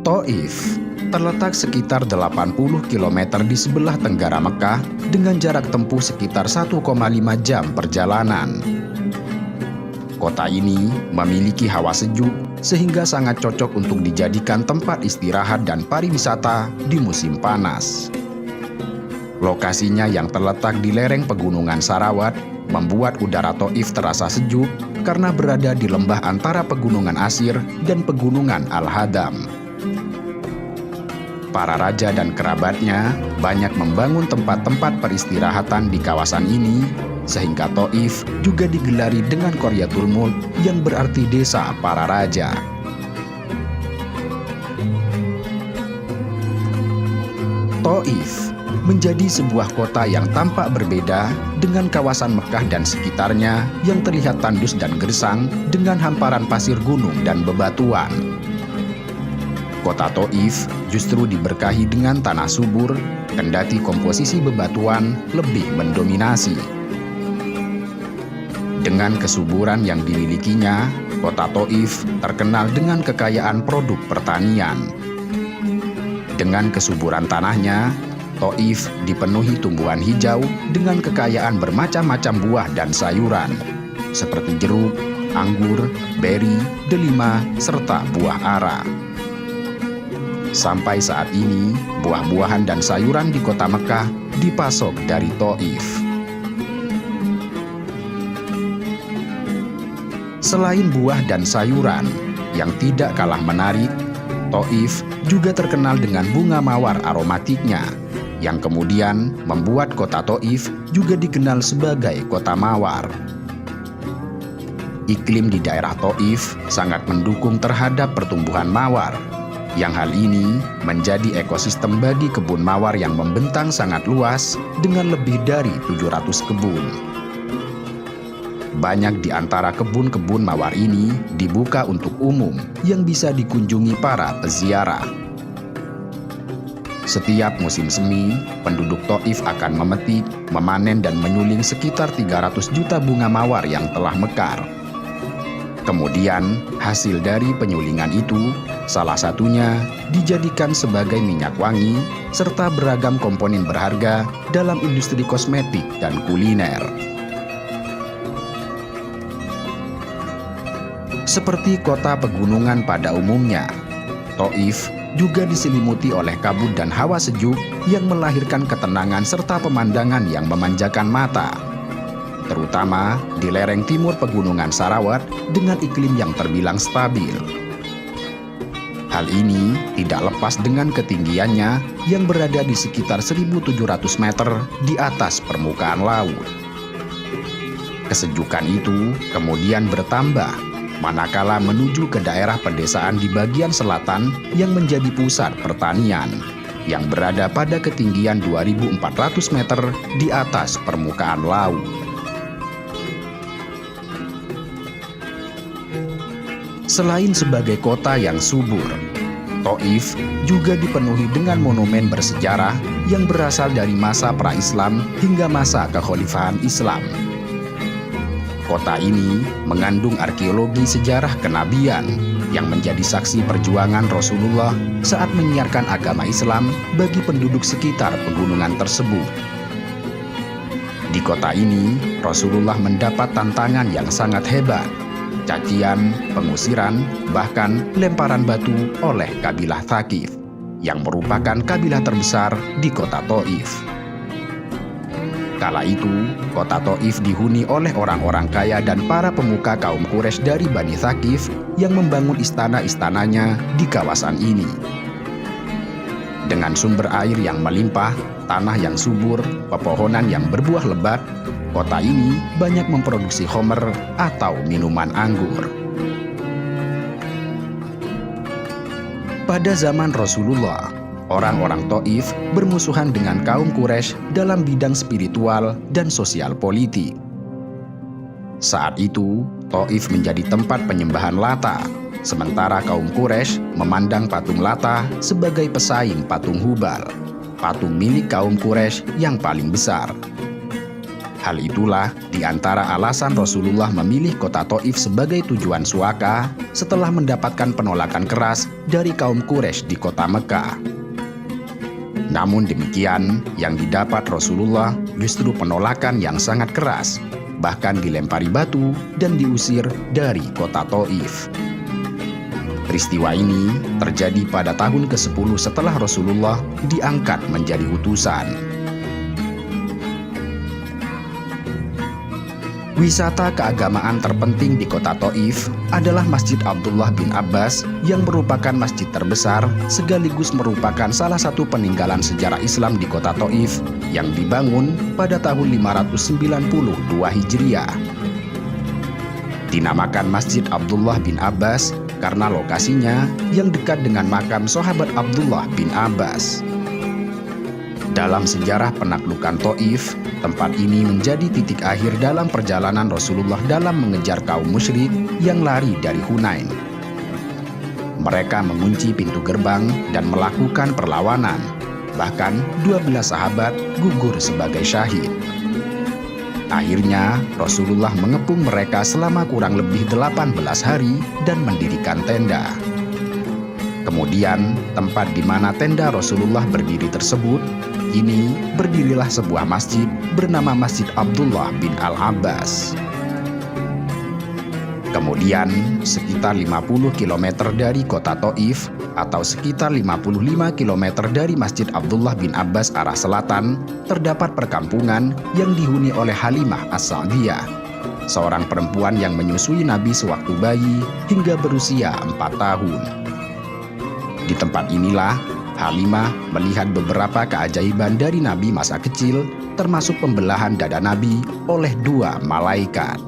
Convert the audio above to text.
Thaif terletak sekitar 80 km di sebelah tenggara Mekah dengan jarak tempuh sekitar 1,5 jam perjalanan. Kota ini memiliki hawa sejuk sehingga sangat cocok untuk dijadikan tempat istirahat dan pariwisata di musim panas. Lokasinya yang terletak di lereng pegunungan Sarawat membuat udara Thaif terasa sejuk karena berada di lembah antara pegunungan Asir dan pegunungan Al-Hadam. Para raja dan kerabatnya banyak membangun tempat-tempat peristirahatan di kawasan ini, sehingga Thaif juga digelari dengan Qaryatul Mulk yang berarti desa para raja. Thaif menjadi sebuah kota yang tampak berbeda dengan kawasan Mekah dan sekitarnya yang terlihat tandus dan gersang dengan hamparan pasir gunung dan bebatuan. Kota Thaif justru diberkahi dengan tanah subur, kendati komposisi bebatuan lebih mendominasi. Dengan kesuburan yang dimilikinya, kota Thaif terkenal dengan kekayaan produk pertanian. Dengan kesuburan tanahnya, Thaif dipenuhi tumbuhan hijau dengan kekayaan bermacam-macam buah dan sayuran, seperti jeruk, anggur, beri, delima, serta buah ara. Sampai saat ini, buah-buahan dan sayuran di kota Mekah dipasok dari Thaif. Selain buah dan sayuran yang tidak kalah menarik, Thaif juga terkenal dengan bunga mawar aromatiknya, yang kemudian membuat kota Thaif juga dikenal sebagai kota mawar. Iklim di daerah Thaif sangat mendukung terhadap pertumbuhan mawar, yang hal ini menjadi ekosistem bagi kebun mawar yang membentang sangat luas dengan lebih dari 700 kebun. Banyak di antara kebun-kebun mawar ini dibuka untuk umum yang bisa dikunjungi para peziarah. Setiap musim semi, penduduk Thaif akan memetik, memanen dan menyuling sekitar 300 juta bunga mawar yang telah mekar. Kemudian, hasil dari penyulingan itu, salah satunya dijadikan sebagai minyak wangi, serta beragam komponen berharga dalam industri kosmetik dan kuliner. Seperti kota pegunungan pada umumnya, Thaif juga diselimuti oleh kabut dan hawa sejuk yang melahirkan ketenangan serta pemandangan yang memanjakan mata, terutama di lereng timur pegunungan Sarawat dengan iklim yang terbilang stabil. Hal ini tidak lepas dengan ketinggiannya yang berada di sekitar 1.700 meter di atas permukaan laut. Kesejukan itu kemudian bertambah manakala menuju ke daerah pedesaan di bagian selatan yang menjadi pusat pertanian, yang berada pada ketinggian 2.400 meter di atas permukaan laut. Selain sebagai kota yang subur, Thaif juga dipenuhi dengan monumen bersejarah yang berasal dari masa pra-Islam hingga masa kekhalifahan Islam. Kota ini mengandung arkeologi sejarah kenabian yang menjadi saksi perjuangan Rasulullah saat menyiarkan agama Islam bagi penduduk sekitar pegunungan tersebut. Di kota ini, Rasulullah mendapat tantangan yang sangat hebat, cacian, pengusiran, bahkan lemparan batu oleh kabilah Thaqif, yang merupakan kabilah terbesar di kota Thaif. Kala itu, kota Thaif dihuni oleh orang-orang kaya dan para pemuka kaum Quraisy dari Bani Thaqif yang membangun istana-istananya di kawasan ini. Dengan sumber air yang melimpah, tanah yang subur, pepohonan yang berbuah lebat, kota ini banyak memproduksi khamr atau minuman anggur. Pada zaman Rasulullah, orang-orang Thaif bermusuhan dengan kaum Quraisy dalam bidang spiritual dan sosial politik. Saat itu, Thaif menjadi tempat penyembahan Lata, sementara kaum Quraisy memandang patung Lata sebagai pesaing patung Hubal, patung milik kaum Quraisy yang paling besar. Hal itulah di antara alasan Rasulullah memilih kota Taif sebagai tujuan suaka setelah mendapatkan penolakan keras dari kaum Quraisy di kota Mekah. Namun demikian, yang didapat Rasulullah justru penolakan yang sangat keras, bahkan dilempari batu dan diusir dari kota Taif. Peristiwa ini terjadi pada tahun ke-10 setelah Rasulullah diangkat menjadi utusan. Wisata keagamaan terpenting di kota Taif adalah Masjid Abdullah bin Abbas yang merupakan masjid terbesar sekaligus merupakan salah satu peninggalan sejarah Islam di kota Taif yang dibangun pada tahun 592 Hijriah. Dinamakan Masjid Abdullah bin Abbas karena lokasinya yang dekat dengan makam sahabat Abdullah bin Abbas. Dalam sejarah penaklukan Taif, tempat ini menjadi titik akhir dalam perjalanan Rasulullah dalam mengejar kaum musyrik yang lari dari Hunain. Mereka mengunci pintu gerbang dan melakukan perlawanan. Bahkan 12 sahabat gugur sebagai syahid. Akhirnya Rasulullah mengepung mereka selama kurang lebih 18 hari dan mendirikan tenda. Kemudian tempat di mana tenda Rasulullah berdiri tersebut, kini berdirilah sebuah masjid bernama Masjid Abdullah bin Al-Abbas. Kemudian, sekitar 50 km dari kota Taif atau sekitar 55 km dari Masjid Abdullah bin Abbas arah selatan, terdapat perkampungan yang dihuni oleh Halimah As-Sa'diyah, seorang perempuan yang menyusui Nabi sewaktu bayi hingga berusia 4 tahun. Di tempat inilah Halimah melihat beberapa keajaiban dari Nabi masa kecil, termasuk pembelahan dada Nabi oleh 2 malaikat.